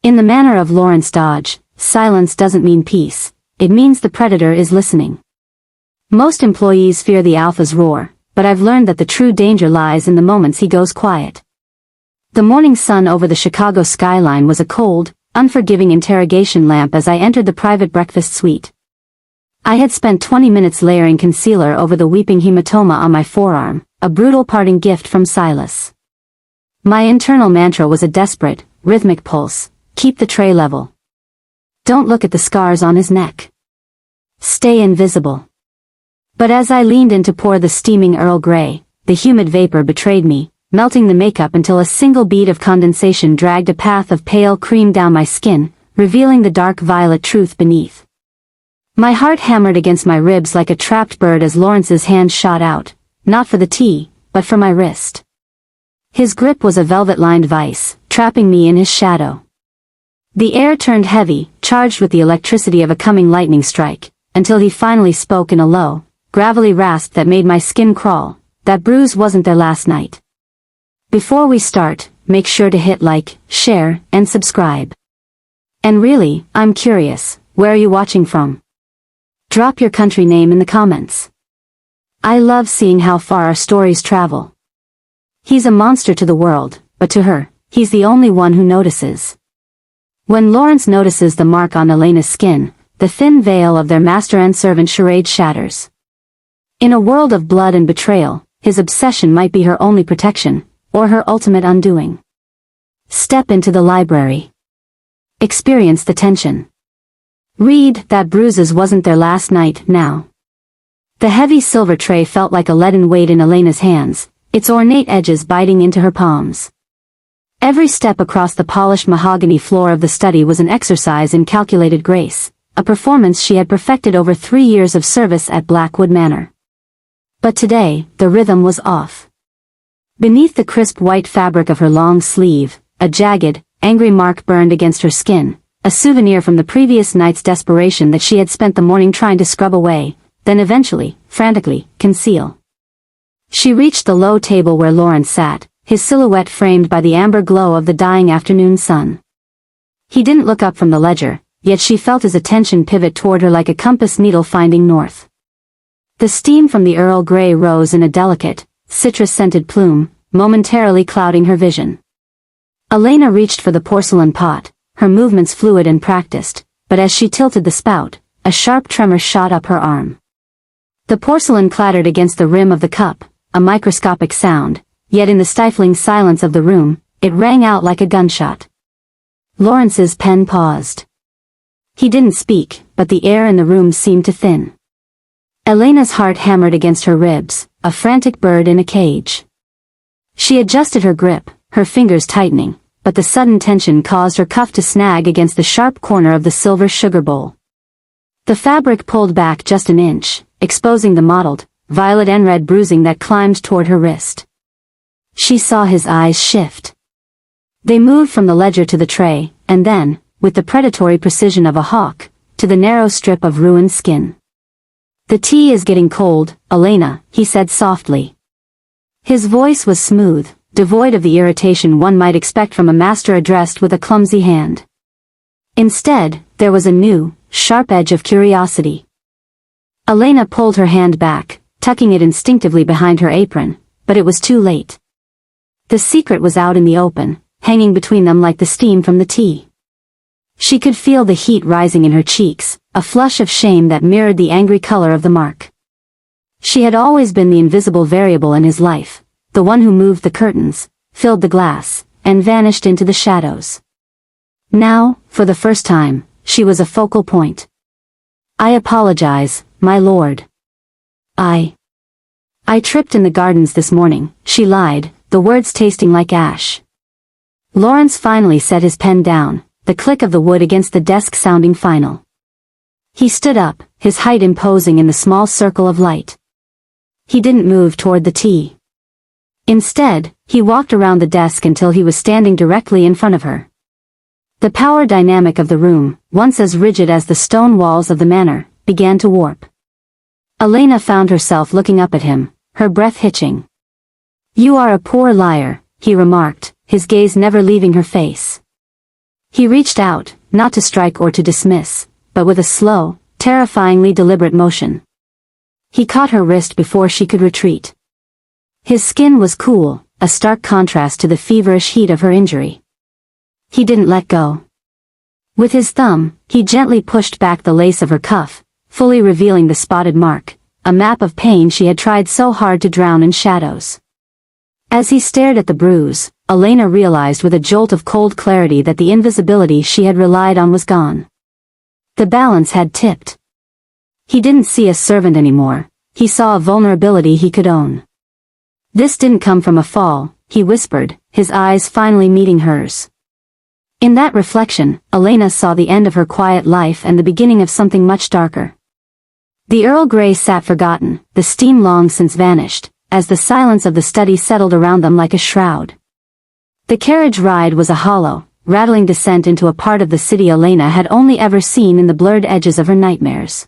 In the manner of Lawrence Dodge, silence doesn't mean peace, it means the predator is listening. Most employees fear the alpha's roar, but I've learned that the true danger lies in the moments he goes quiet. The morning sun over the Chicago skyline was a cold, unforgiving interrogation lamp as I entered the private breakfast suite. I had spent 20 minutes layering concealer over the weeping hematoma on my forearm, a brutal parting gift from Silas. My internal mantra was a desperate, rhythmic pulse: keep the tray level. Don't look at the scars on his neck. Stay invisible. But as I leaned in to pour the steaming Earl Grey, the humid vapor betrayed me, melting the makeup until a single bead of condensation dragged a path of pale cream down my skin, revealing the dark violet truth beneath. My heart hammered against my ribs like a trapped bird as Lawrence's hand shot out, not for the tea, but for my wrist. His grip was a velvet-lined vice, trapping me in his shadow. The air turned heavy, charged with the electricity of a coming lightning strike, until he finally spoke in a low, gravelly rasp that made my skin crawl. That bruise wasn't there last night. Before we start, make sure to hit like, share, and subscribe. And really, I'm curious, where are you watching from? Drop your country name in the comments. I love seeing how far our stories travel. He's a monster to the world, but to her, he's the only one who notices. When Lawrence notices the mark on Elena's skin, the thin veil of their master and servant charade shatters. In a world of blood and betrayal, his obsession might be her only protection, or her ultimate undoing. Step into the library. Experience the tension. Read that Bruises wasn't there last night now. The heavy silver tray felt like a leaden weight in Elena's hands, its ornate edges biting into her palms. Every step across the polished mahogany floor of the study was an exercise in calculated grace, a performance she had perfected over 3 years of service at Blackwood Manor. But today, the rhythm was off. Beneath the crisp white fabric of her long sleeve, a jagged, angry mark burned against her skin, a souvenir from the previous night's desperation that she had spent the morning trying to scrub away, then eventually, frantically, conceal. She reached the low table where Lawrence sat, his silhouette framed by the amber glow of the dying afternoon sun. He didn't look up from the ledger, yet she felt his attention pivot toward her like a compass needle finding north. The steam from the Earl Grey rose in a delicate, citrus-scented plume, momentarily clouding her vision. Elena reached for the porcelain pot, her movements fluid and practiced, but as she tilted the spout, a sharp tremor shot up her arm. The porcelain clattered against the rim of the cup, a microscopic sound, yet in the stifling silence of the room, it rang out like a gunshot. Lawrence's pen paused. He didn't speak, but the air in the room seemed to thin. Elena's heart hammered against her ribs, a frantic bird in a cage. She adjusted her grip, her fingers tightening, but the sudden tension caused her cuff to snag against the sharp corner of the silver sugar bowl. The fabric pulled back just an inch, exposing the mottled, violet and red bruising that climbed toward her wrist. She saw his eyes shift. They moved from the ledger to the tray, and then, with the predatory precision of a hawk, to the narrow strip of ruined skin. "The tea is getting cold, Elena," he said softly. His voice was smooth, devoid of the irritation one might expect from a master addressed with a clumsy hand. Instead, there was a new, sharp edge of curiosity. Elena pulled her hand back, tucking it instinctively behind her apron, but it was too late. The secret was out in the open, hanging between them like the steam from the tea. She could feel the heat rising in her cheeks, a flush of shame that mirrored the angry color of the mark. She had always been the invisible variable in his life, the one who moved the curtains, filled the glass, and vanished into the shadows. Now, for the first time, she was a focal point. "I apologize, my lord. I tripped in the gardens this morning," she lied, the words tasting like ash. Lawrence finally set his pen down, the click of the wood against the desk sounding final. He stood up, his height imposing in the small circle of light. He didn't move toward the tea. Instead, he walked around the desk until he was standing directly in front of her. The power dynamic of the room, once as rigid as the stone walls of the manor, began to warp. Elena found herself looking up at him, her breath hitching. "You are a poor liar," he remarked, his gaze never leaving her face. He reached out, not to strike or to dismiss, but with a slow, terrifyingly deliberate motion. He caught her wrist before she could retreat. His skin was cool, a stark contrast to the feverish heat of her injury. He didn't let go. With his thumb, he gently pushed back the lace of her cuff, fully revealing the spotted mark, a map of pain she had tried so hard to drown in shadows. As he stared at the bruise, Elena realized with a jolt of cold clarity that the invisibility she had relied on was gone. The balance had tipped. He didn't see a servant anymore, he saw a vulnerability he could own. This didn't come from a fall, he whispered, his eyes finally meeting hers. In that reflection, Elena saw the end of her quiet life and the beginning of something much darker. The Earl Grey sat forgotten, the steam long since vanished, as the silence of the study settled around them like a shroud. The carriage ride was a hollow, rattling descent into a part of the city Elena had only ever seen in the blurred edges of her nightmares.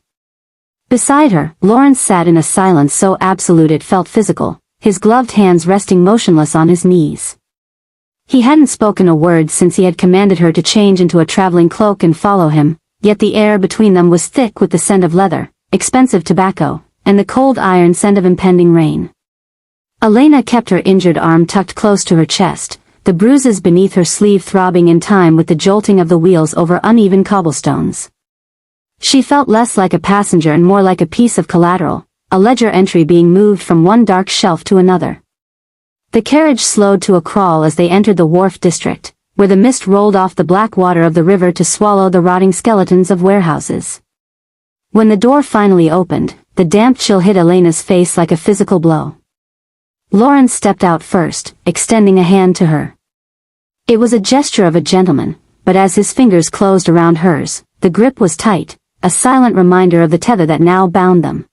Beside her, Lawrence sat in a silence so absolute it felt physical, his gloved hands resting motionless on his knees. He hadn't spoken a word since he had commanded her to change into a traveling cloak and follow him, yet the air between them was thick with the scent of leather, expensive tobacco, and the cold iron scent of impending rain. Elena kept her injured arm tucked close to her chest, the bruises beneath her sleeve throbbing in time with the jolting of the wheels over uneven cobblestones. She felt less like a passenger and more like a piece of collateral, a ledger entry being moved from one dark shelf to another. The carriage slowed to a crawl as they entered the wharf district, where the mist rolled off the black water of the river to swallow the rotting skeletons of warehouses. When the door finally opened, the damp chill hit Elena's face like a physical blow. Lawrence stepped out first, extending a hand to her. It was a gesture of a gentleman, but as his fingers closed around hers, the grip was tight, a silent reminder of the tether that now bound them.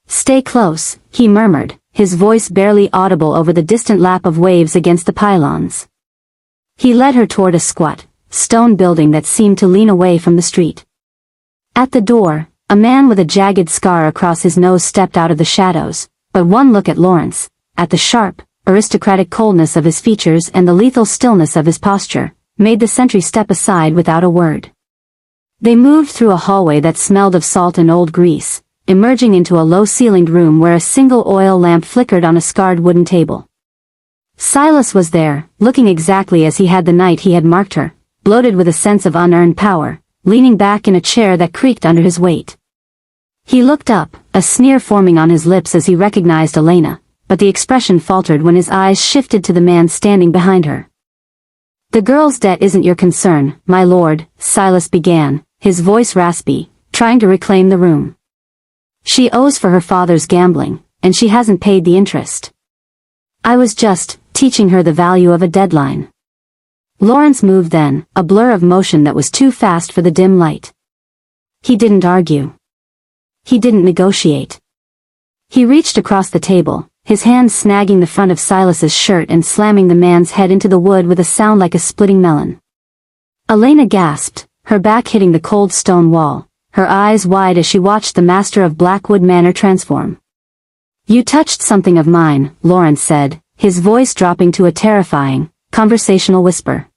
"Stay close," he murmured, his voice barely audible over the distant lap of waves against the pylons. He led her toward a squat, stone building that seemed to lean away from the street. At the door, a man with a jagged scar across his nose stepped out of the shadows, but one look at Lawrence, at the sharp, aristocratic coldness of his features and the lethal stillness of his posture, made the sentry step aside without a word. They moved through a hallway that smelled of salt and old grease, emerging into a low-ceilinged room where a single oil lamp flickered on a scarred wooden table. Silas was there, looking exactly as he had the night he had marked her, bloated with a sense of unearned power, leaning back in a chair that creaked under his weight. He looked up, a sneer forming on his lips as he recognized Elena, but the expression faltered when his eyes shifted to the man standing behind her. "The girl's debt isn't your concern, my lord," Silas began, his voice raspy, trying to reclaim the room. "She owes for her father's gambling, and she hasn't paid the interest. I was just teaching her the value of a deadline." Lawrence moved then, a blur of motion that was too fast for the dim light. He didn't argue. He didn't negotiate. He reached across the table, his hand snagging the front of Silas's shirt and slamming the man's head into the wood with a sound like a splitting melon. Elena gasped, her back hitting the cold stone wall, her eyes wide as she watched the master of Blackwood Manor transform. "You touched something of mine," Lawrence said, his voice dropping to a terrifying, conversational whisper.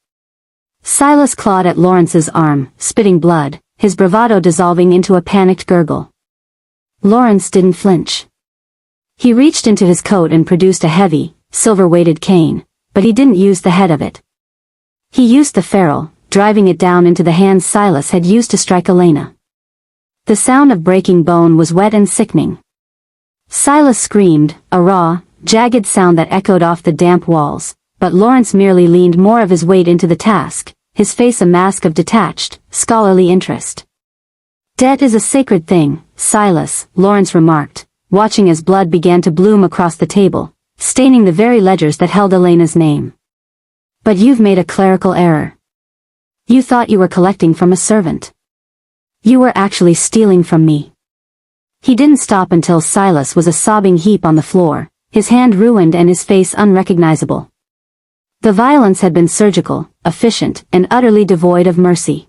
Silas clawed at Lawrence's arm, spitting blood, his bravado dissolving into a panicked gurgle. Lawrence didn't flinch. He reached into his coat and produced a heavy, silver-weighted cane, but he didn't use the head of it. He used the ferrule, driving it down into the hand Silas had used to strike Elena. The sound of breaking bone was wet and sickening. Silas screamed, a raw, jagged sound that echoed off the damp walls, but Lawrence merely leaned more of his weight into the task, his face a mask of detached, scholarly interest. "Debt is a sacred thing, Silas," Lawrence remarked, watching as blood began to bloom across the table, staining the very ledgers that held Elena's name. "But you've made a clerical error. You thought you were collecting from a servant. You were actually stealing from me." He didn't stop until Silas was a sobbing heap on the floor, his hand ruined and his face unrecognizable. The violence had been surgical, efficient, and utterly devoid of mercy.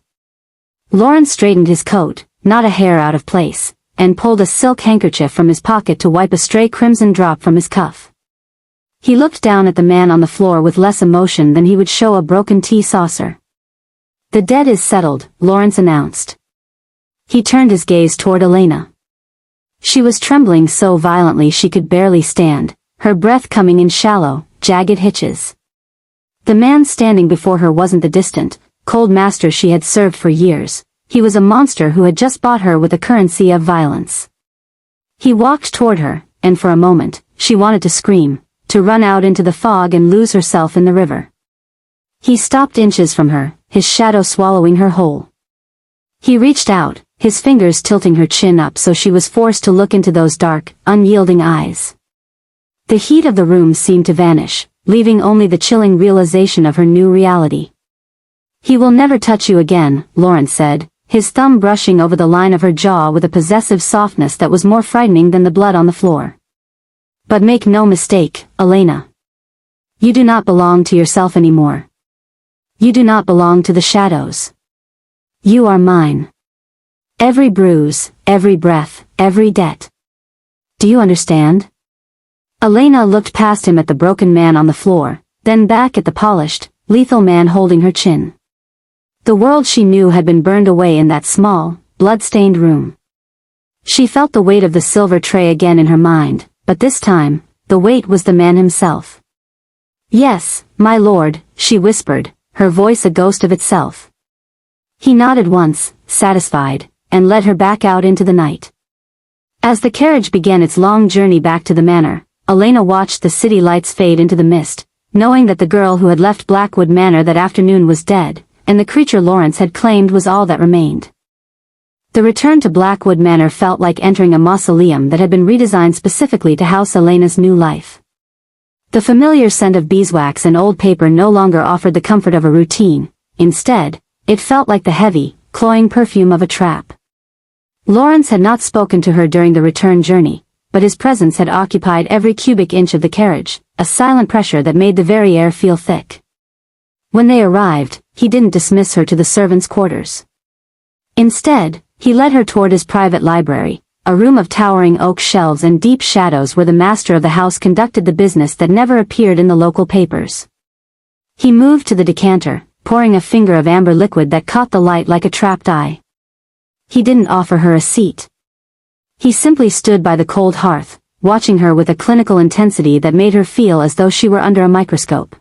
Lawrence straightened his coat, not a hair out of place, and pulled a silk handkerchief from his pocket to wipe a stray crimson drop from his cuff. He looked down at the man on the floor with less emotion than he would show a broken tea saucer. The dead is settled, Lawrence announced. He turned his gaze toward Elena. She was trembling so violently she could barely stand, her breath coming in shallow, jagged hitches. The man standing before her wasn't the distant, cold master she had served for years. He was a monster who had just bought her with a currency of violence. He walked toward her, and for a moment, she wanted to scream, to run out into the fog and lose herself in the river. He stopped inches from her, his shadow swallowing her whole. He reached out, his fingers tilting her chin up so she was forced to look into those dark, unyielding eyes. The heat of the room seemed to vanish, leaving only the chilling realization of her new reality. He will never touch you again, Lawrence said, his thumb brushing over the line of her jaw with a possessive softness that was more frightening than the blood on the floor. But make no mistake, Elena. You do not belong to yourself anymore. You do not belong to the shadows. You are mine. Every bruise, every breath, every debt. Do you understand? Elena looked past him at the broken man on the floor, then back at the polished, lethal man holding her chin. The world she knew had been burned away in that small, blood-stained room. She felt the weight of the silver tray again in her mind, but this time, the weight was the man himself. Yes, my lord, she whispered, her voice a ghost of itself. He nodded once, satisfied, and led her back out into the night. As the carriage began its long journey back to the manor, Elena watched the city lights fade into the mist, knowing that the girl who had left Blackwood Manor that afternoon was dead, and the creature Lawrence had claimed was all that remained. The return to Blackwood Manor felt like entering a mausoleum that had been redesigned specifically to house Elena's new life. The familiar scent of beeswax and old paper no longer offered the comfort of a routine. Instead, it felt like the heavy, cloying perfume of a trap. Lawrence had not spoken to her during the return journey, but his presence had occupied every cubic inch of the carriage, a silent pressure that made the very air feel thick. When they arrived, he didn't dismiss her to the servants' quarters. Instead, he led her toward his private library, a room of towering oak shelves and deep shadows where the master of the house conducted the business that never appeared in the local papers. He moved to the decanter, pouring a finger of amber liquid that caught the light like a trapped eye. He didn't offer her a seat. He simply stood by the cold hearth, watching her with a clinical intensity that made her feel as though she were under a microscope.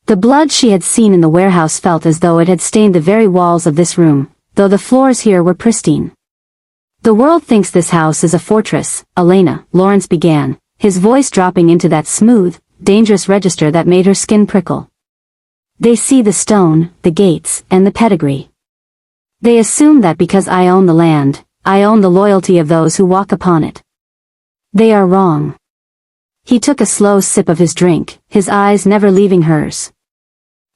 The blood she had seen in the warehouse felt as though it had stained the very walls of this room, though the floors here were pristine. The world thinks this house is a fortress, Elena, Lawrence began, his voice dropping into that smooth, dangerous register that made her skin prickle. They see the stone, the gates, and the pedigree. They assume that because I own the land, I own the loyalty of those who walk upon it. They are wrong. He took a slow sip of his drink, his eyes never leaving hers.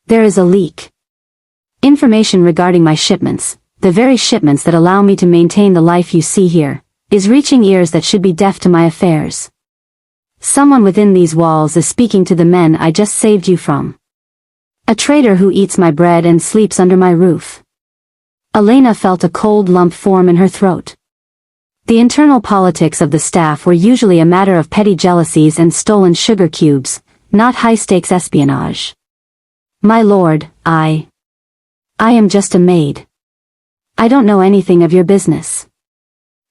There is a leak. Information regarding my shipments, the very shipments that allow me to maintain the life you see here, is reaching ears that should be deaf to my affairs. Someone within these walls is speaking to the men I just saved you from. A traitor who eats my bread and sleeps under my roof. Elena felt a cold lump form in her throat. The internal politics of the staff were usually a matter of petty jealousies and stolen sugar cubes, not high-stakes espionage. My lord, I am just a maid. I don't know anything of your business.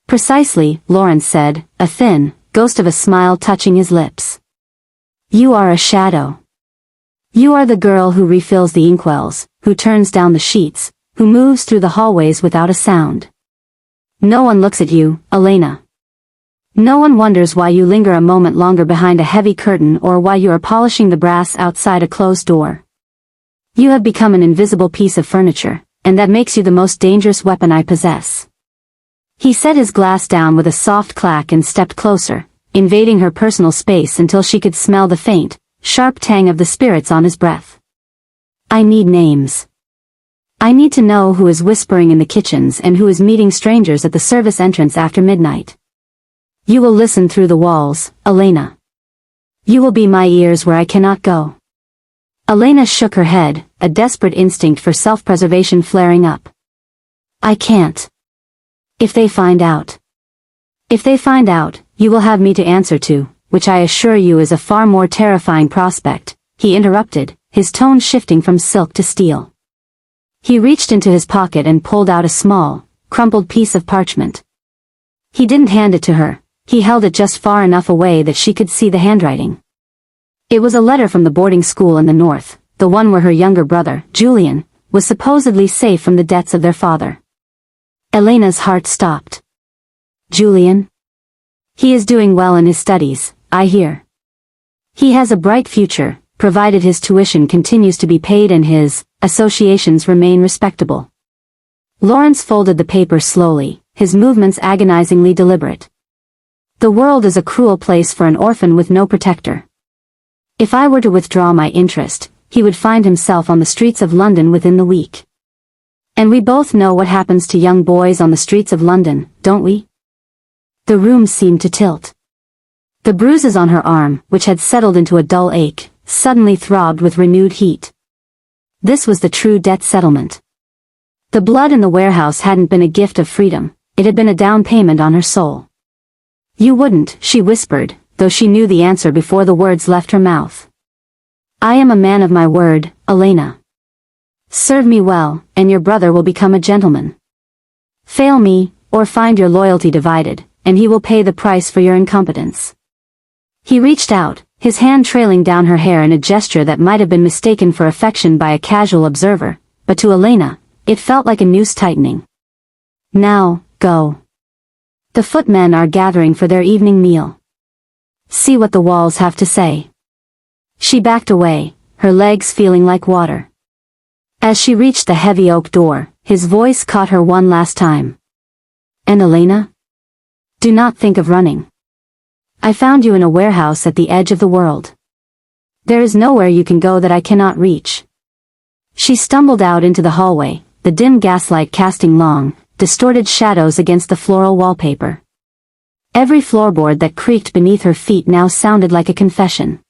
Precisely, Lawrence said, a thin, ghost of a smile touching his lips. You are a shadow. You are the girl who refills the inkwells, who turns down the sheets, who moves through the hallways without a sound. No one looks at you, Elena. No one wonders why you linger a moment longer behind a heavy curtain or why you are polishing the brass outside a closed door. You have become an invisible piece of furniture, and that makes you the most dangerous weapon I possess. He set his glass down with a soft clack and stepped closer, invading her personal space until she could smell the faint, sharp tang of the spirits on his breath. I need names. I need to know who is whispering in the kitchens and who is meeting strangers at the service entrance after midnight. You will listen through the walls, Elena. You will be my ears where I cannot go. Elena shook her head, a desperate instinct for self-preservation flaring up. I can't. If they find out. If they find out, you will have me to answer to, which I assure you is a far more terrifying prospect, he interrupted, his tone shifting from silk to steel. He reached into his pocket and pulled out a small, crumpled piece of parchment. He didn't hand it to her, he held it just far enough away that she could see the handwriting. It was a letter from the boarding school in the north, the one where her younger brother, Julian, was supposedly safe from the debts of their father. Elena's heart stopped. Julian? He is doing well in his studies, I hear. He has a bright future, provided his tuition continues to be paid and his associations remain respectable. Lawrence folded the paper slowly, his movements agonizingly deliberate. The world is a cruel place for an orphan with no protector. If I were to withdraw my interest, he would find himself on the streets of London within the week. And we both know what happens to young boys on the streets of London, don't we? The room seemed to tilt. The bruises on her arm, which had settled into a dull ache, suddenly throbbed with renewed heat. This was the true debt settlement. The blood in the warehouse hadn't been a gift of freedom, it had been a down payment on her soul. You wouldn't, she whispered, though she knew the answer before the words left her mouth. I am a man of my word, Elena. Serve me well, and your brother will become a gentleman. Fail me, or find your loyalty divided, and he will pay the price for your incompetence. He reached out, his hand trailing down her hair in a gesture that might have been mistaken for affection by a casual observer, but to Elena, it felt like a noose tightening. Now, go. The footmen are gathering for their evening meal. See what the walls have to say. She backed away, her legs feeling like water. As she reached the heavy oak door, his voice caught her one last time. And Elena? Do not think of running. I found you in a warehouse at the edge of the world. There is nowhere you can go that I cannot reach. She stumbled out into the hallway, the dim gaslight casting long, distorted shadows against the floral wallpaper. Every floorboard that creaked beneath her feet now sounded like a confession.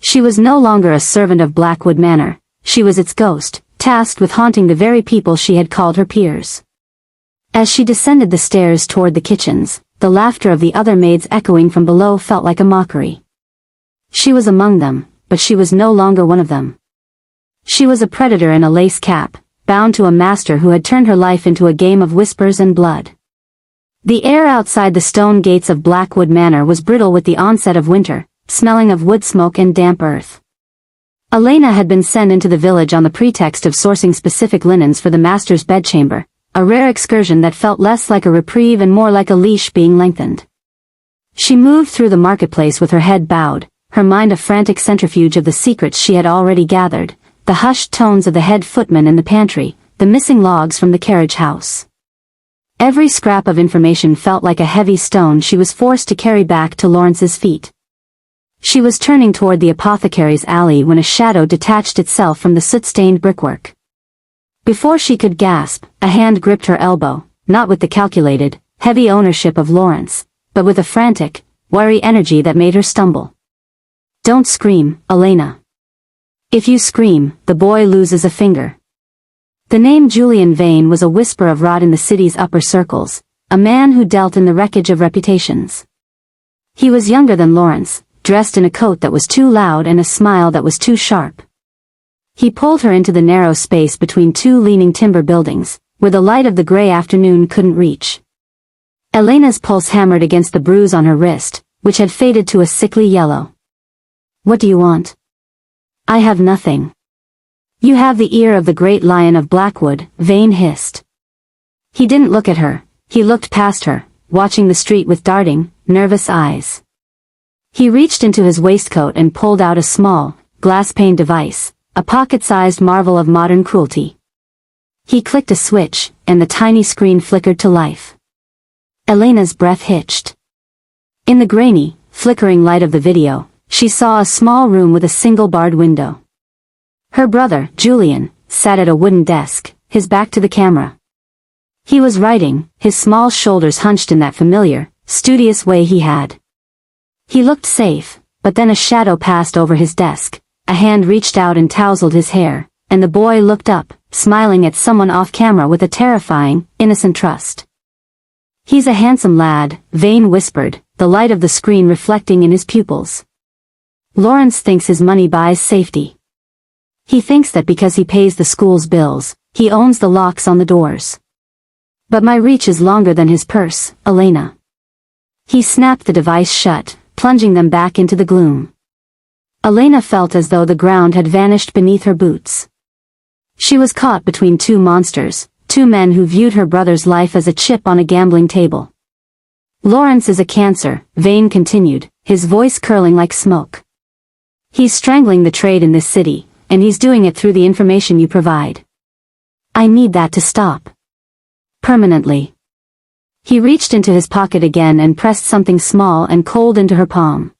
She was no longer a servant of Blackwood Manor, she was its ghost, tasked with haunting the very people she had called her peers. As she descended the stairs toward the kitchens, the laughter of the other maids echoing from below felt like a mockery. She was among them, but she was no longer one of them. She was a predator in a lace cap, bound to a master who had turned her life into a game of whispers and blood. The air outside the stone gates of Blackwood Manor was brittle with the onset of winter, smelling of wood smoke and damp earth. Elena had been sent into the village on the pretext of sourcing specific linens for the master's bedchamber, a rare excursion that felt less like a reprieve and more like a leash being lengthened. She moved through the marketplace with her head bowed, her mind a frantic centrifuge of the secrets she had already gathered, the hushed tones of the head footman in the pantry, the missing logs from the carriage house. Every scrap of information felt like a heavy stone she was forced to carry back to Lawrence's feet. She was turning toward the apothecary's alley when a shadow detached itself from the soot-stained brickwork. Before she could gasp, a hand gripped her elbow, not with the calculated, heavy ownership of Lawrence, but with a frantic, wary energy that made her stumble. Don't scream, Elena. If you scream, the boy loses a finger. The name Julian Vane was a whisper of rot in the city's upper circles, a man who dealt in the wreckage of reputations. He was younger than Lawrence, dressed in a coat that was too loud and a smile that was too sharp. He pulled her into the narrow space between two leaning timber buildings, where the light of the gray afternoon couldn't reach. Elena's pulse hammered against the bruise on her wrist, which had faded to a sickly yellow. What do you want? I have nothing. You have the ear of the great lion of Blackwood, Vane hissed. He didn't look at her, he looked past her, watching the street with darting, nervous eyes. He reached into his waistcoat and pulled out a small, glass-paned device, a pocket-sized marvel of modern cruelty. He clicked a switch, and the tiny screen flickered to life. Elena's breath hitched. In the grainy, flickering light of the video, she saw a small room with a single barred window. Her brother, Julian, sat at a wooden desk, his back to the camera. He was writing, his small shoulders hunched in that familiar, studious way he had. He looked safe, but then a shadow passed over his desk, a hand reached out and tousled his hair, and the boy looked up, smiling at someone off camera with a terrifying, innocent trust. He's a handsome lad, Vane whispered, the light of the screen reflecting in his pupils. Lawrence thinks his money buys safety. He thinks that because he pays the school's bills, He owns the locks on the doors. But my reach is longer than his purse, Elena. He snapped the device shut, plunging them back into the gloom. Elena felt as though the ground had vanished beneath her boots. She was caught between two monsters, two men who viewed her brother's life as a chip on a gambling table. Lawrence is a cancer, Vane continued, his voice curling like smoke. He's strangling the trade in this city, and he's doing it through the information you provide. I need that to stop. Permanently. He reached into his pocket again and pressed something small and cold into her palm.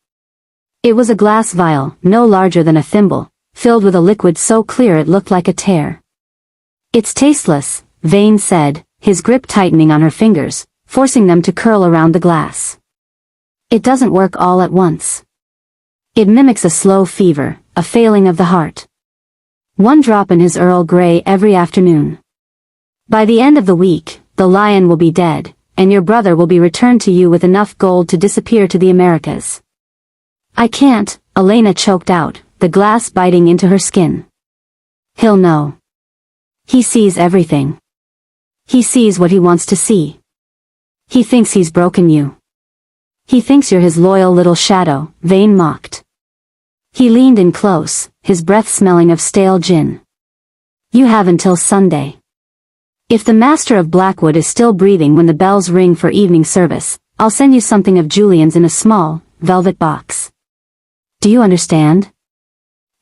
It was a glass vial, no larger than a thimble, filled with a liquid so clear it looked like a tear. It's tasteless, Vane said, his grip tightening on her fingers, forcing them to curl around the glass. It doesn't work all at once. It mimics a slow fever, a failing of the heart. One drop in his Earl Grey every afternoon. By the end of the week, the lion will be dead, and your brother will be returned to you with enough gold to disappear to the Americas. I can't, Elena choked out, the glass biting into her skin. He'll know. He sees everything. He sees what he wants to see. He thinks he's broken you. He thinks you're his loyal little shadow, Vane mocked. He leaned in close, his breath smelling of stale gin. You have until Sunday. If the Master of Blackwood is still breathing when the bells ring for evening service, I'll send you something of Julian's in a small, velvet box. Do you understand?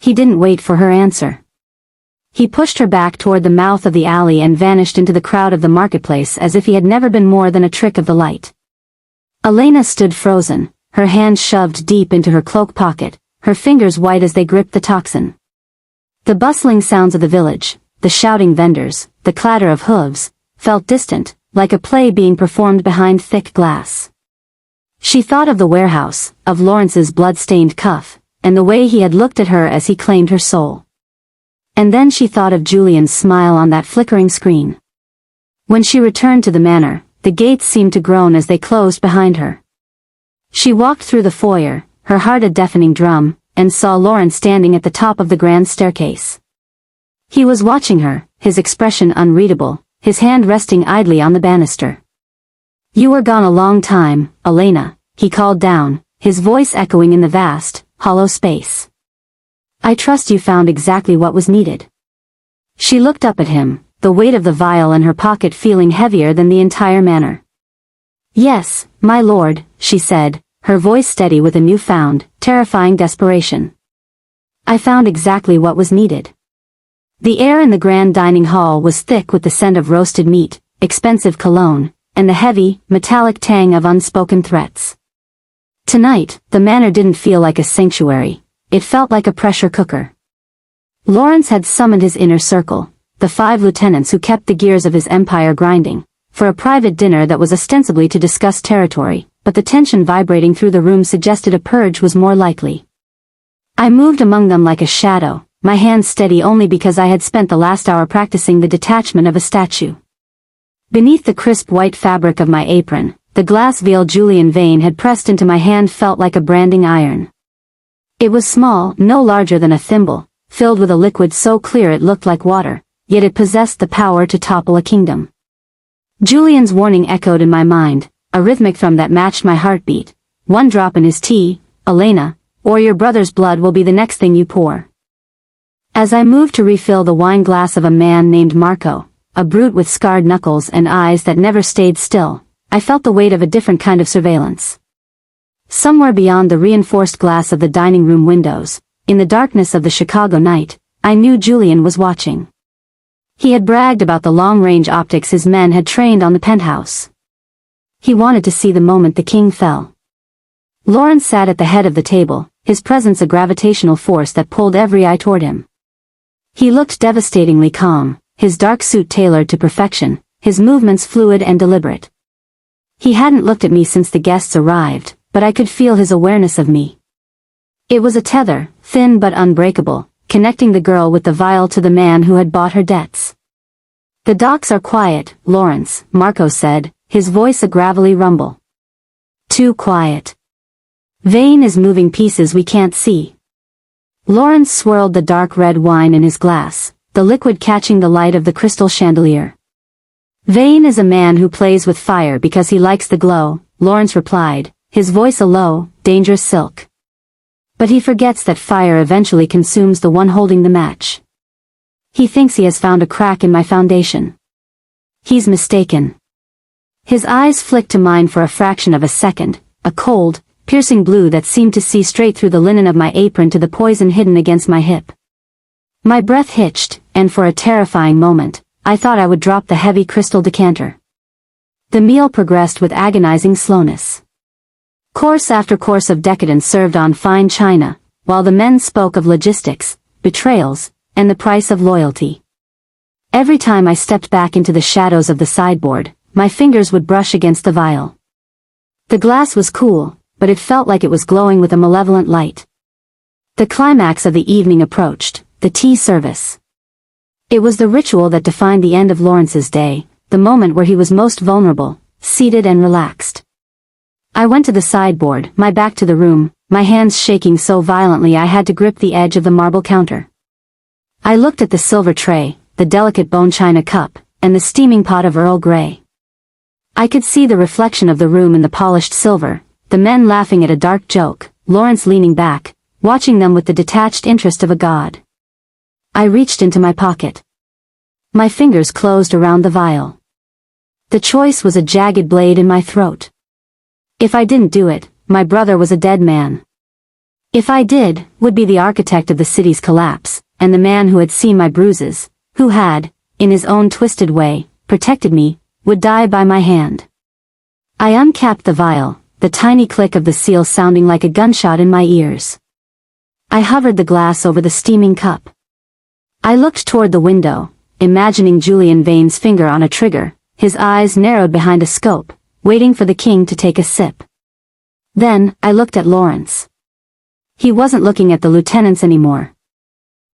He didn't wait for her answer. He pushed her back toward the mouth of the alley and vanished into the crowd of the marketplace as if he had never been more than a trick of the light. Elena stood frozen, her hand shoved deep into her cloak pocket, her fingers white as they gripped the toxin. The bustling sounds of the village, the shouting vendors, the clatter of hooves, felt distant, like a play being performed behind thick glass. She thought of the warehouse, of Lawrence's blood-stained cuff, and the way he had looked at her as he claimed her soul. And then she thought of Julian's smile on that flickering screen. When she returned to the manor, the gates seemed to groan as they closed behind her. She walked through the foyer, her heart a deafening drum, and saw Lawrence standing at the top of the grand staircase. He was watching her, his expression unreadable, his hand resting idly on the banister. You were gone a long time, Elena, he called down, his voice echoing in the vast, hollow space. I trust you found exactly what was needed. She looked up at him, the weight of the vial in her pocket feeling heavier than the entire manor. Yes, my lord, she said, her voice steady with a newfound, terrifying desperation. I found exactly what was needed. The air in the grand dining hall was thick with the scent of roasted meat, expensive cologne, and the heavy, metallic tang of unspoken threats. Tonight, the manor didn't feel like a sanctuary, it felt like a pressure cooker. Lawrence had summoned his inner circle, the 5 lieutenants who kept the gears of his empire grinding, for a private dinner that was ostensibly to discuss territory, but the tension vibrating through the room suggested a purge was more likely. I moved among them like a shadow, my hands steady only because I had spent the last hour practicing the detachment of a statue. Beneath the crisp white fabric of my apron, the glass veil Julian Vane had pressed into my hand felt like a branding iron. It was small, no larger than a thimble, filled with a liquid so clear it looked like water, yet it possessed the power to topple a kingdom. Julian's warning echoed in my mind, a rhythmic thrum that matched my heartbeat. One drop in his tea, Elena, or your brother's blood will be the next thing you pour. As I moved to refill the wine glass of a man named Marco, a brute with scarred knuckles and eyes that never stayed still, I felt the weight of a different kind of surveillance. Somewhere beyond the reinforced glass of the dining room windows, in the darkness of the Chicago night, I knew Julian was watching. He had bragged about the long-range optics his men had trained on the penthouse. He wanted to see the moment the king fell. Lawrence sat at the head of the table, his presence a gravitational force that pulled every eye toward him. He looked devastatingly calm, his dark suit tailored to perfection, his movements fluid and deliberate. He hadn't looked at me since the guests arrived, but I could feel his awareness of me. It was a tether, thin but unbreakable, connecting the girl with the vial to the man who had bought her debts. The docks are quiet, Lawrence, Marco said, his voice a gravelly rumble. Too quiet. Vane is moving pieces we can't see. Lawrence swirled the dark red wine in his glass, the liquid catching the light of the crystal chandelier. Vane is a man who plays with fire because he likes the glow, Lawrence replied, his voice a low, dangerous silk. But he forgets that fire eventually consumes the one holding the match. He thinks he has found a crack in my foundation. He's mistaken. His eyes flicked to mine for a fraction of a second, a cold, piercing blue that seemed to see straight through the linen of my apron to the poison hidden against my hip. My breath hitched, and for a terrifying moment, I thought I would drop the heavy crystal decanter. The meal progressed with agonizing slowness. Course after course of decadence served on fine china, while the men spoke of logistics, betrayals, and the price of loyalty. Every time I stepped back into the shadows of the sideboard, my fingers would brush against the vial. The glass was cool, but it felt like it was glowing with a malevolent light. The climax of the evening approached, the tea service. It was the ritual that defined the end of Lawrence's day, the moment where he was most vulnerable, seated and relaxed. I went to the sideboard, my back to the room, my hands shaking so violently I had to grip the edge of the marble counter. I looked at the silver tray, the delicate bone china cup, and the steaming pot of Earl Grey. I could see the reflection of the room in the polished silver, the men laughing at a dark joke, Lawrence leaning back, watching them with the detached interest of a god. I reached into my pocket. My fingers closed around the vial. The choice was a jagged blade in my throat. If I didn't do it, my brother was a dead man. If I did, would be the architect of the city's collapse, and the man who had seen my bruises, who had, in his own twisted way, protected me, would die by my hand. I uncapped the vial, the tiny click of the seal sounding like a gunshot in my ears. I hovered the glass over the steaming cup. I looked toward the window, imagining Julian Vane's finger on a trigger, his eyes narrowed behind a scope, waiting for the king to take a sip. Then, I looked at Lawrence. He wasn't looking at the lieutenants anymore.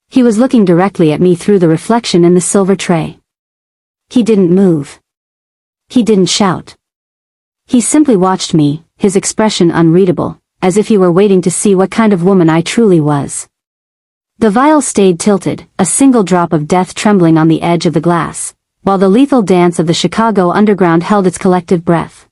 He was looking directly at me through the reflection in the silver tray. He didn't move. He didn't shout. He simply watched me, his expression unreadable, as if he were waiting to see what kind of woman I truly was. The vial stayed tilted, a single drop of death trembling on the edge of the glass, while the lethal dance of the Chicago underground held its collective breath.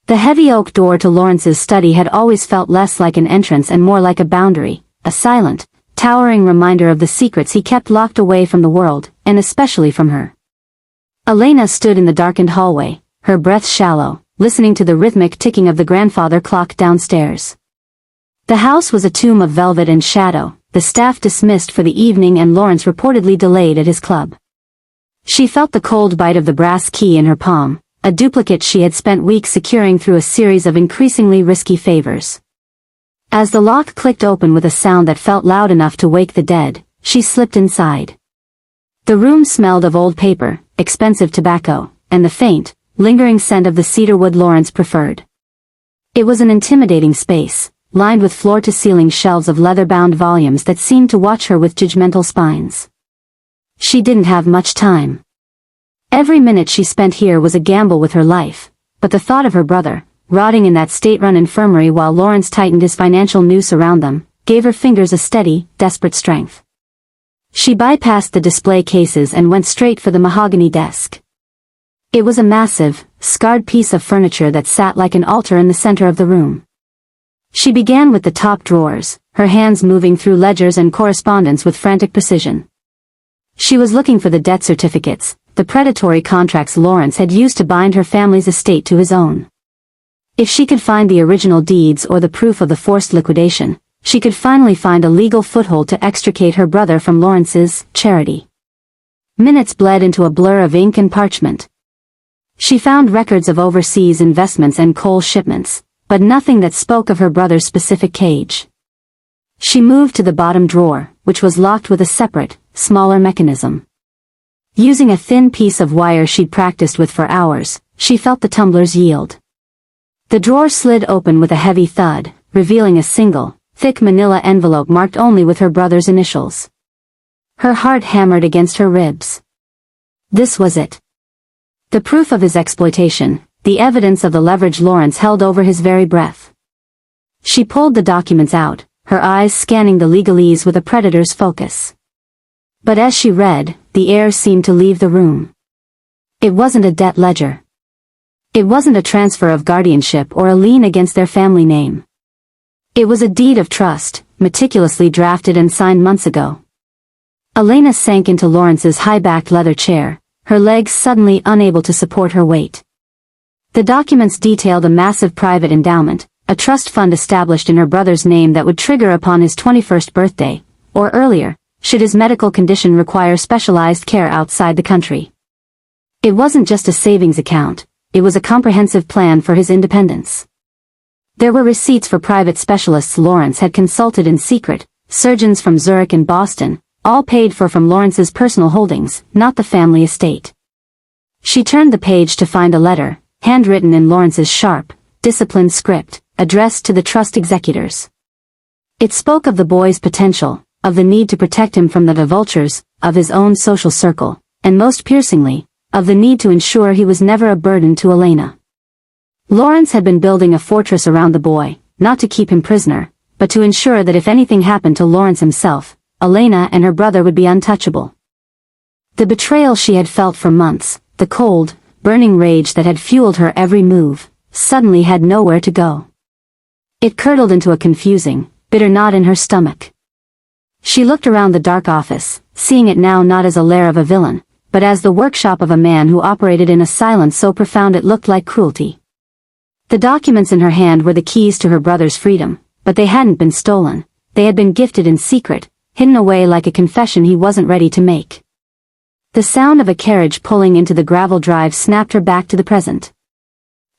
The heavy oak door to Lawrence's study had always felt less like an entrance and more like a boundary, a silent, towering reminder of the secrets he kept locked away from the world, and especially from her. Elena stood in the darkened hallway, her breath shallow, listening to the rhythmic ticking of the grandfather clock downstairs. The house was a tomb of velvet and shadow, the staff dismissed for the evening and Lawrence reportedly delayed at his club. She felt the cold bite of the brass key in her palm, a duplicate she had spent weeks securing through a series of increasingly risky favors. As the lock clicked open with a sound that felt loud enough to wake the dead, she slipped inside. The room smelled of old paper, expensive tobacco, and the faint, lingering scent of the cedarwood Lawrence preferred. It was an intimidating space, lined with floor-to-ceiling shelves of leather-bound volumes that seemed to watch her with judgmental spines. She didn't have much time. Every minute she spent here was a gamble with her life, but the thought of her brother, rotting in that state-run infirmary while Lawrence tightened his financial noose around them, gave her fingers a steady, desperate strength. She bypassed the display cases and went straight for the mahogany desk. It was a massive, scarred piece of furniture that sat like an altar in the center of the room. She began with the top drawers, her hands moving through ledgers and correspondence with frantic precision. She was looking for the debt certificates, the predatory contracts Lawrence had used to bind her family's estate to his own. If she could find the original deeds or the proof of the forced liquidation, she could finally find a legal foothold to extricate her brother from Lawrence's charity. Minutes bled into a blur of ink and parchment. She found records of overseas investments and coal shipments, but nothing that spoke of her brother's specific cage. She moved to the bottom drawer, which was locked with a separate, smaller mechanism. Using a thin piece of wire she'd practiced with for hours, she felt the tumblers yield. The drawer slid open with a heavy thud, revealing a single, thick manila envelope marked only with her brother's initials. Her heart hammered against her ribs. This was it. The proof of his exploitation, the evidence of the leverage Lawrence held over his very breath. She pulled the documents out, her eyes scanning the legalese with a predator's focus. But as she read, the air seemed to leave the room. It wasn't a debt ledger. It wasn't a transfer of guardianship or a lien against their family name. It was a deed of trust, meticulously drafted and signed months ago. Elena sank into Lawrence's high-backed leather chair, her legs suddenly unable to support her weight. The documents detailed a massive private endowment, a trust fund established in her brother's name that would trigger upon his 21st birthday, or earlier, should his medical condition require specialized care outside the country. It wasn't just a savings account, it was a comprehensive plan for his independence. There were receipts for private specialists Lawrence had consulted in secret, surgeons from Zurich and Boston, all paid for from Lawrence's personal holdings, not the family estate. She turned the page to find a letter, handwritten in Lawrence's sharp, disciplined script, addressed to the trust executors. It spoke of the boy's potential, of the need to protect him from the vultures of his own social circle, and most piercingly, of the need to ensure he was never a burden to Elena. Lawrence had been building a fortress around the boy, not to keep him prisoner, but to ensure that if anything happened to Lawrence himself, Elena and her brother would be untouchable. The betrayal she had felt for months, the cold, burning rage that had fueled her every move, suddenly had nowhere to go. It curdled into a confusing, bitter knot in her stomach. She looked around the dark office, seeing it now not as a lair of a villain, but as the workshop of a man who operated in a silence so profound it looked like cruelty. The documents in her hand were the keys to her brother's freedom, but they hadn't been stolen, they had been gifted in secret, hidden away like a confession he wasn't ready to make. The sound of a carriage pulling into the gravel drive snapped her back to the present.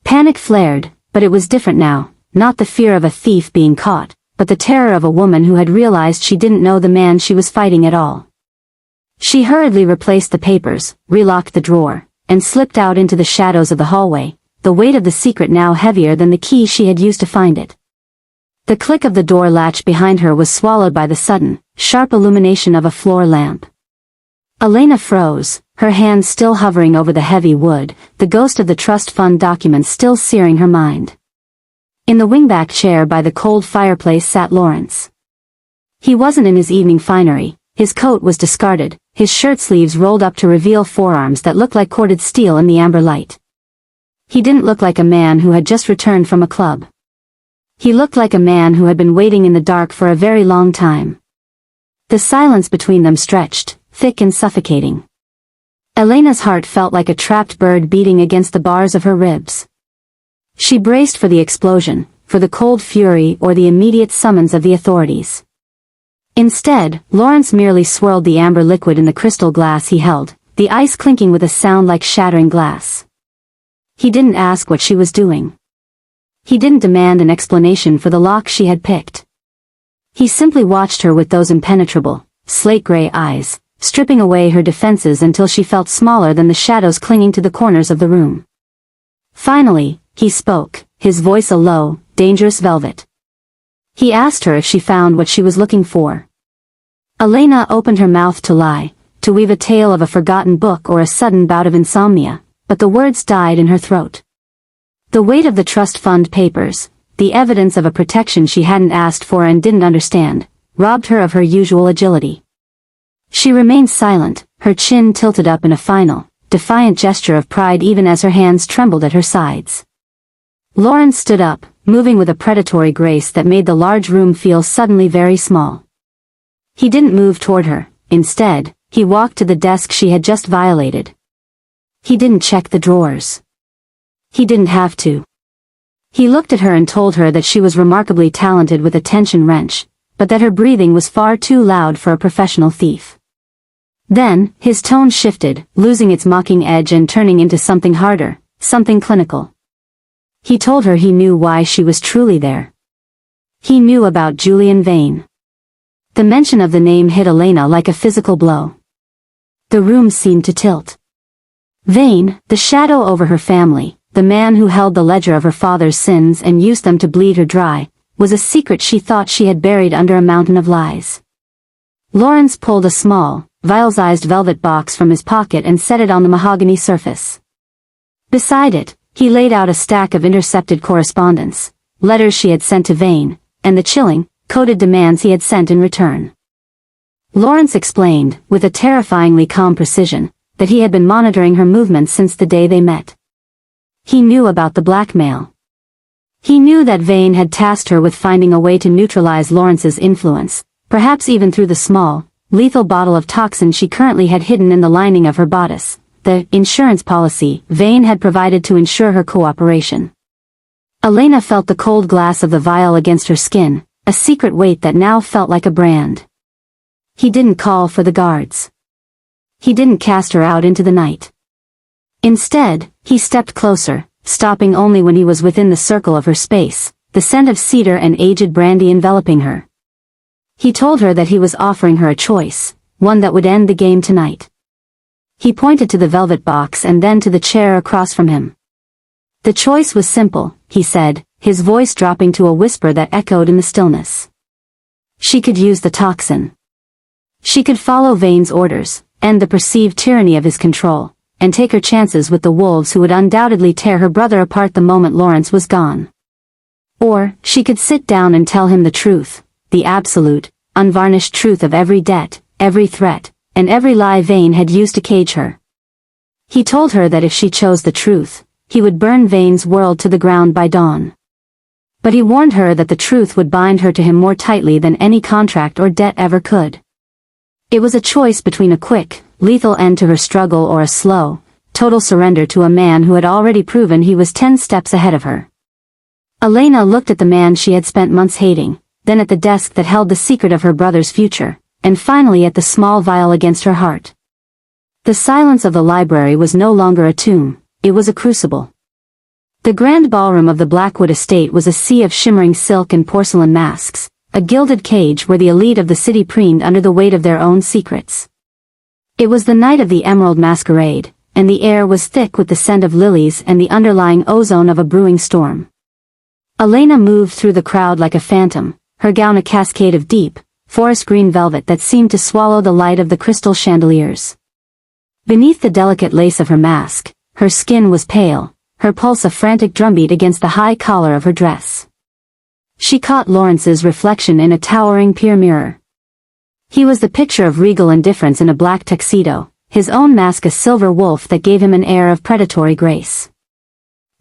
Panic flared, but it was different now, not the fear of a thief being caught, but the terror of a woman who had realized she didn't know the man she was fighting at all. She hurriedly replaced the papers, relocked the drawer, and slipped out into the shadows of the hallway, the weight of the secret now heavier than the key she had used to find it. The click of the door latch behind her was swallowed by the sudden, sharp illumination of a floor lamp. Elena froze, her hands still hovering over the heavy wood, the ghost of the trust fund documents still searing her mind. In the wingback chair by the cold fireplace sat Lawrence. He wasn't in his evening finery, his coat was discarded, his shirt sleeves rolled up to reveal forearms that looked like corded steel in the amber light. He didn't look like a man who had just returned from a club. He looked like a man who had been waiting in the dark for a very long time. The silence between them stretched, thick and suffocating. Elena's heart felt like a trapped bird beating against the bars of her ribs. She braced for the explosion, for the cold fury or the immediate summons of the authorities. Instead, Lawrence merely swirled the amber liquid in the crystal glass he held, the ice clinking with a sound like shattering glass. He didn't ask what she was doing. He didn't demand an explanation for the lock she had picked. He simply watched her with those impenetrable, slate-gray eyes, stripping away her defenses until she felt smaller than the shadows clinging to the corners of the room. Finally, he spoke, his voice a low, dangerous velvet. He asked her if she found what she was looking for. Elena opened her mouth to lie, to weave a tale of a forgotten book or a sudden bout of insomnia, but the words died in her throat. The weight of the trust fund papers, the evidence of a protection she hadn't asked for and didn't understand, robbed her of her usual agility. She remained silent, her chin tilted up in a final, defiant gesture of pride even as her hands trembled at her sides. Lawrence stood up, moving with a predatory grace that made the large room feel suddenly very small. He didn't move toward her, instead, he walked to the desk she had just violated. He didn't check the drawers. He didn't have to. He looked at her and told her that she was remarkably talented with a tension wrench, but that her breathing was far too loud for a professional thief. Then, his tone shifted, losing its mocking edge and turning into something harder, something clinical. He told her he knew why she was truly there. He knew about Julian Vane. The mention of the name hit Elena like a physical blow. The room seemed to tilt. Vane, the shadow over her family, the man who held the ledger of her father's sins and used them to bleed her dry, was a secret she thought she had buried under a mountain of lies. Lawrence pulled a small, vial-sized velvet box from his pocket and set it on the mahogany surface. Beside it, he laid out a stack of intercepted correspondence, letters she had sent to Vane, and the chilling, coded demands he had sent in return. Lawrence explained, with a terrifyingly calm precision, that he had been monitoring her movements since the day they met. He knew about the blackmail. He knew that Vane had tasked her with finding a way to neutralize Lawrence's influence, perhaps even through the small, lethal bottle of toxin she currently had hidden in the lining of her bodice, the insurance policy Vane had provided to ensure her cooperation. Elena felt the cold glass of the vial against her skin, a secret weight that now felt like a brand. He didn't call for the guards. He didn't cast her out into the night. Instead, he stepped closer, stopping only when he was within the circle of her space, the scent of cedar and aged brandy enveloping her. He told her that he was offering her a choice, one that would end the game tonight. He pointed to the velvet box and then to the chair across from him. The choice was simple, he said, his voice dropping to a whisper that echoed in the stillness. She could use the toxin. She could follow Vane's orders, end the perceived tyranny of his control, and take her chances with the wolves who would undoubtedly tear her brother apart the moment Lawrence was gone. Or, she could sit down and tell him the truth, the absolute, unvarnished truth of every debt, every threat, and every lie Vane had used to cage her. He told her that if she chose the truth, he would burn Vane's world to the ground by dawn. But he warned her that the truth would bind her to him more tightly than any contract or debt ever could. It was a choice between a quick, lethal end to her struggle or a slow, total surrender to a man who had already proven he was 10 steps ahead of her. Elena looked at the man she had spent months hating, then at the desk that held the secret of her brother's future, and finally at the small vial against her heart. The silence of the library was no longer a tomb, it was a crucible. The grand ballroom of the Blackwood estate was a sea of shimmering silk and porcelain masks, a gilded cage where the elite of the city preened under the weight of their own secrets. It was the night of the Emerald Masquerade, and the air was thick with the scent of lilies and the underlying ozone of a brewing storm. Elena moved through the crowd like a phantom, her gown a cascade of deep, forest green velvet that seemed to swallow the light of the crystal chandeliers. Beneath the delicate lace of her mask, her skin was pale, her pulse a frantic drumbeat against the high collar of her dress. She caught Lawrence's reflection in a towering pier mirror. He was the picture of regal indifference in a black tuxedo, his own mask a silver wolf that gave him an air of predatory grace.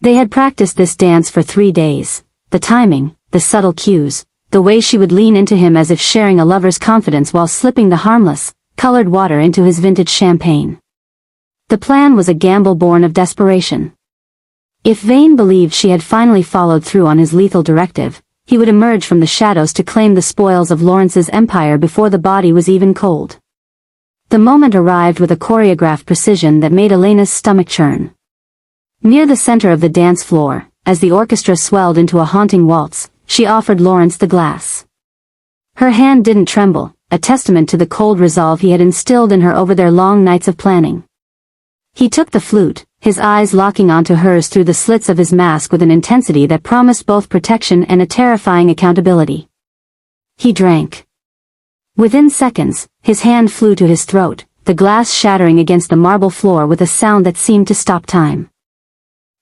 They had practiced this dance for 3 days, the timing, the subtle cues, the way she would lean into him as if sharing a lover's confidence while slipping the harmless, colored water into his vintage champagne. The plan was a gamble born of desperation. If Vane believed she had finally followed through on his lethal directive, he would emerge from the shadows to claim the spoils of Lawrence's empire before the body was even cold. The moment arrived with a choreographed precision that made Elena's stomach churn. Near the center of the dance floor, as the orchestra swelled into a haunting waltz, she offered Lawrence the glass. Her hand didn't tremble, a testament to the cold resolve he had instilled in her over their long nights of planning. He took the flute, his eyes locking onto hers through the slits of his mask with an intensity that promised both protection and a terrifying accountability. He drank. Within seconds, his hand flew to his throat, the glass shattering against the marble floor with a sound that seemed to stop time.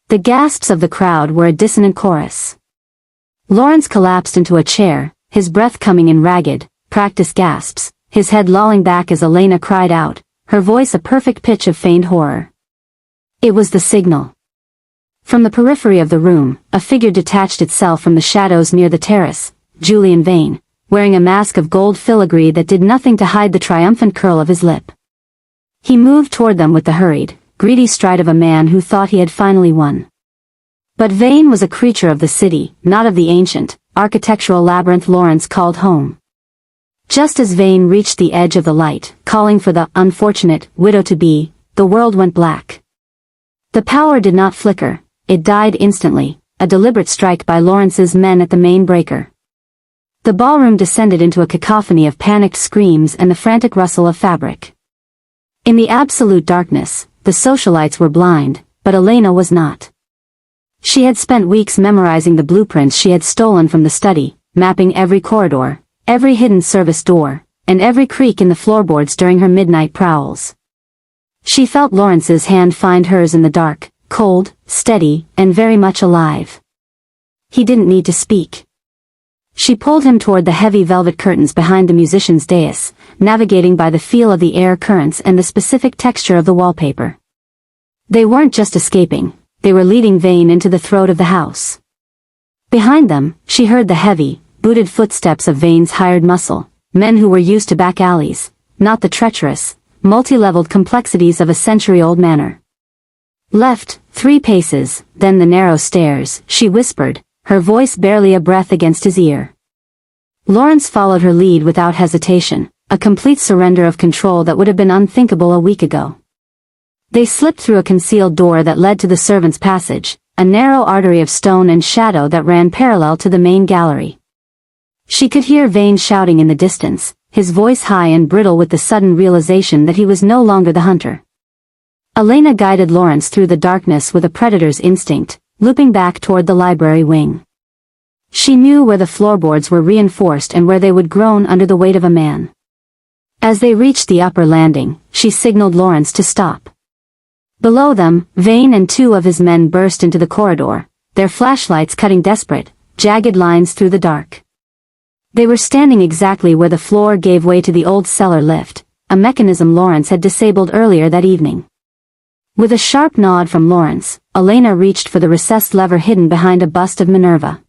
The gasps of the crowd were a dissonant chorus. Lawrence collapsed into a chair, his breath coming in ragged, practiced gasps, his head lolling back as Elena cried out, her voice a perfect pitch of feigned horror. It was the signal. From the periphery of the room, a figure detached itself from the shadows near the terrace, Julian Vane, wearing a mask of gold filigree that did nothing to hide the triumphant curl of his lip. He moved toward them with the hurried, greedy stride of a man who thought he had finally won. But Vane was a creature of the city, not of the ancient, architectural labyrinth Lawrence called home. Just as Vane reached the edge of the light, calling for the unfortunate widow-to-be, the world went black. The power did not flicker, it died instantly, a deliberate strike by Lawrence's men at the main breaker. The ballroom descended into a cacophony of panicked screams and the frantic rustle of fabric. In the absolute darkness, the socialites were blind, but Elena was not. She had spent weeks memorizing the blueprints she had stolen from the study, mapping every corridor, every hidden service door, and every creak in the floorboards during her midnight prowls. She felt Lawrence's hand find hers in the dark, cold, steady, and very much alive. He didn't need to speak. She pulled him toward the heavy velvet curtains behind the musician's dais, navigating by the feel of the air currents and the specific texture of the wallpaper. They weren't just escaping, they were leading Vane into the throat of the house. Behind them, she heard the heavy, booted footsteps of Vane's hired muscle, men who were used to back alleys, not the treacherous, multi-leveled complexities of a century-old manor. Left, 3 paces, then the narrow stairs, she whispered, her voice barely a breath against his ear. Lawrence followed her lead without hesitation, a complete surrender of control that would have been unthinkable a week ago. They slipped through a concealed door that led to the servants' passage, a narrow artery of stone and shadow that ran parallel to the main gallery. She could hear Vane shouting in the distance, his voice high and brittle with the sudden realization that he was no longer the hunter. Elena guided Lawrence through the darkness with a predator's instinct, looping back toward the library wing. She knew where the floorboards were reinforced and where they would groan under the weight of a man. As they reached the upper landing, she signaled Lawrence to stop. Below them, Vane and 2 of his men burst into the corridor, their flashlights cutting desperate, jagged lines through the dark. They were standing exactly where the floor gave way to the old cellar lift, a mechanism Lawrence had disabled earlier that evening. With a sharp nod from Lawrence, Elena reached for the recessed lever hidden behind a bust of Minerva.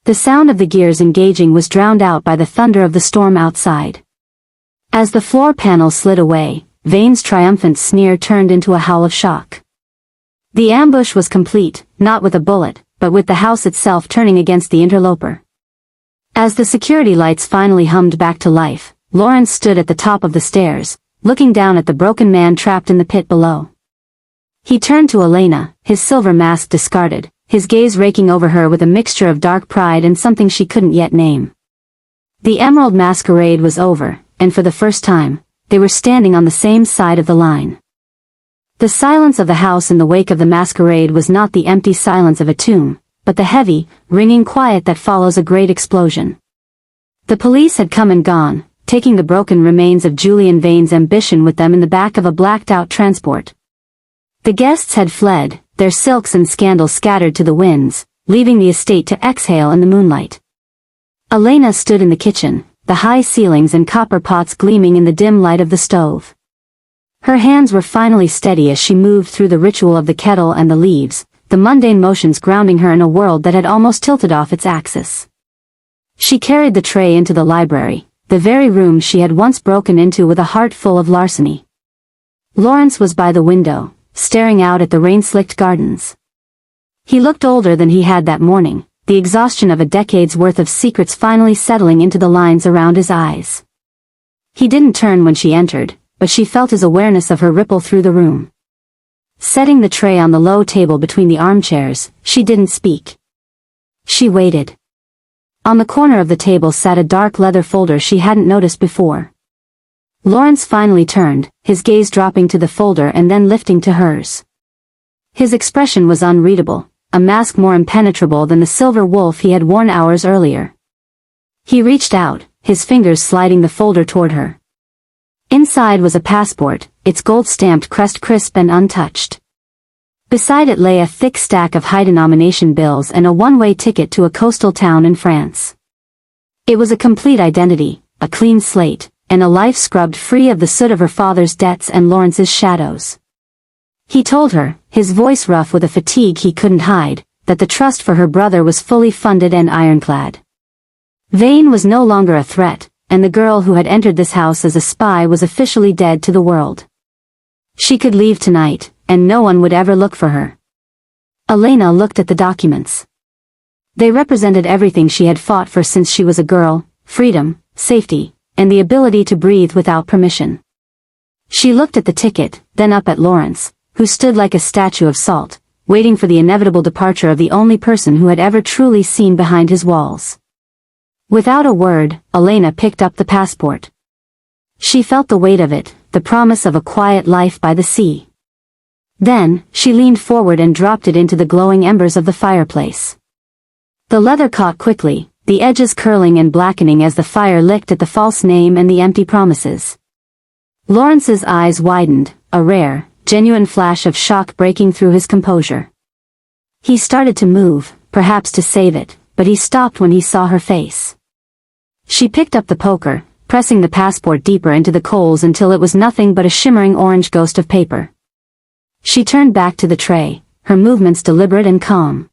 The sound of the gears engaging was drowned out by the thunder of the storm outside. As the floor panel slid away, Vane's triumphant sneer turned into a howl of shock. The ambush was complete, not with a bullet, but with the house itself turning against the interloper. As the security lights finally hummed back to life, Lawrence stood at the top of the stairs, looking down at the broken man trapped in the pit below. He turned to Elena, his silver mask discarded, his gaze raking over her with a mixture of dark pride and something she couldn't yet name. The Emerald Masquerade was over, and for the first time, they were standing on the same side of the line. The silence of the house in the wake of the masquerade was not the empty silence of a tomb, but the heavy, ringing quiet that follows a great explosion. The police had come and gone, taking the broken remains of Julian Vane's ambition with them in the back of a blacked-out transport. The guests had fled, their silks and scandals scattered to the winds, leaving the estate to exhale in the moonlight. Elena stood in the kitchen, the high ceilings and copper pots gleaming in the dim light of the stove. Her hands were finally steady as she moved through the ritual of the kettle and the leaves, the mundane motions grounding her in a world that had almost tilted off its axis. She carried the tray into the library, the very room she had once broken into with a heart full of larceny. Lawrence was by the window, staring out at the rain-slicked gardens. He looked older than he had that morning, the exhaustion of a decade's worth of secrets finally settling into the lines around his eyes. He didn't turn when she entered, but she felt his awareness of her ripple through the room. Setting the tray on the low table between the armchairs, she didn't speak. She waited. On the corner of the table sat a dark leather folder she hadn't noticed before. Lawrence finally turned, his gaze dropping to the folder and then lifting to hers. His expression was unreadable, a mask more impenetrable than the silver wolf he had worn hours earlier. He reached out, his fingers sliding the folder toward her. Inside was a passport, its gold-stamped crest crisp and untouched. Beside it lay a thick stack of high-denomination bills and a one-way ticket to a coastal town in France. It was a complete identity, a clean slate, and a life scrubbed free of the soot of her father's debts and Lawrence's shadows. He told her, his voice rough with a fatigue he couldn't hide, that the trust for her brother was fully funded and ironclad. Vane was no longer a threat, and the girl who had entered this house as a spy was officially dead to the world. She could leave tonight, and no one would ever look for her. Elena looked at the documents. They represented everything she had fought for since she was a girl: freedom, safety, and the ability to breathe without permission. She looked at the ticket, then up at Lawrence, who stood like a statue of salt, waiting for the inevitable departure of the only person who had ever truly seen behind his walls. Without a word, Elena picked up the passport. She felt the weight of it, the promise of a quiet life by the sea. Then, she leaned forward and dropped it into the glowing embers of the fireplace. The leather caught quickly, the edges curling and blackening as the fire licked at the false name and the empty promises. Lawrence's eyes widened, a rare, genuine flash of shock breaking through his composure. He started to move, perhaps to save it, but he stopped when he saw her face. She picked up the poker, pressing the passport deeper into the coals until it was nothing but a shimmering orange ghost of paper. She turned back to the tray, her movements deliberate and calm.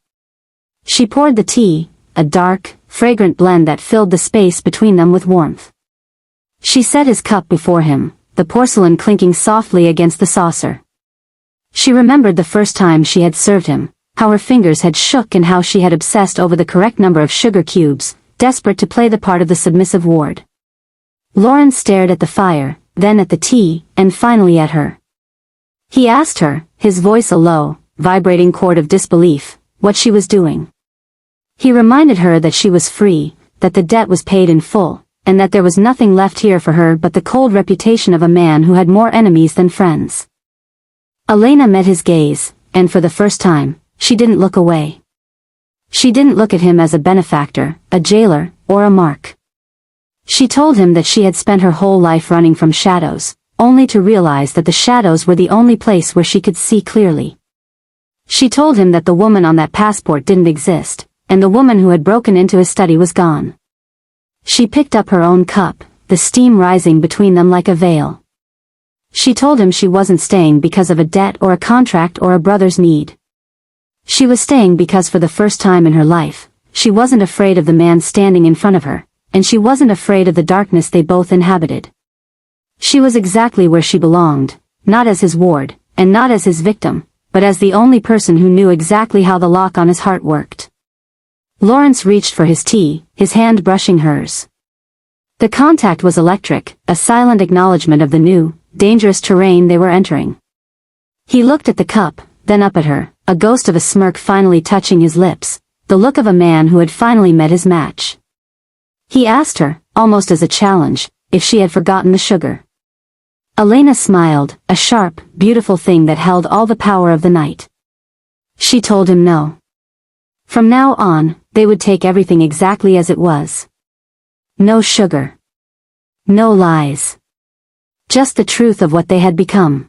She poured the tea, a dark, fragrant blend that filled the space between them with warmth. She set his cup before him, the porcelain clinking softly against the saucer. She remembered the first time she had served him, how her fingers had shook and how she had obsessed over the correct number of sugar cubes, desperate to play the part of the submissive ward. Lawrence stared at the fire, then at the tea, and finally at her. He asked her, his voice a low, vibrating chord of disbelief, what she was doing. He reminded her that she was free, that the debt was paid in full, and that there was nothing left here for her but the cold reputation of a man who had more enemies than friends. Elena met his gaze, and for the first time, she didn't look away. She didn't look at him as a benefactor, a jailer, or a mark. She told him that she had spent her whole life running from shadows, only to realize that the shadows were the only place where she could see clearly. She told him that the woman on that passport didn't exist, and the woman who had broken into his study was gone. She picked up her own cup, the steam rising between them like a veil. She told him she wasn't staying because of a debt or a contract or a brother's need. She was staying because for the first time in her life, she wasn't afraid of the man standing in front of her, and she wasn't afraid of the darkness they both inhabited. She was exactly where she belonged, not as his ward, and not as his victim, but as the only person who knew exactly how the lock on his heart worked. Lawrence reached for his tea, his hand brushing hers. The contact was electric, a silent acknowledgement of the new, dangerous terrain they were entering. He looked at the cup, then up at her, a ghost of a smirk finally touching his lips, the look of a man who had finally met his match. He asked her, almost as a challenge, if she had forgotten the sugar. Elena smiled, a sharp, beautiful thing that held all the power of the night. She told him no. From now on, they would take everything exactly as it was. No sugar. No lies. Just the truth of what they had become.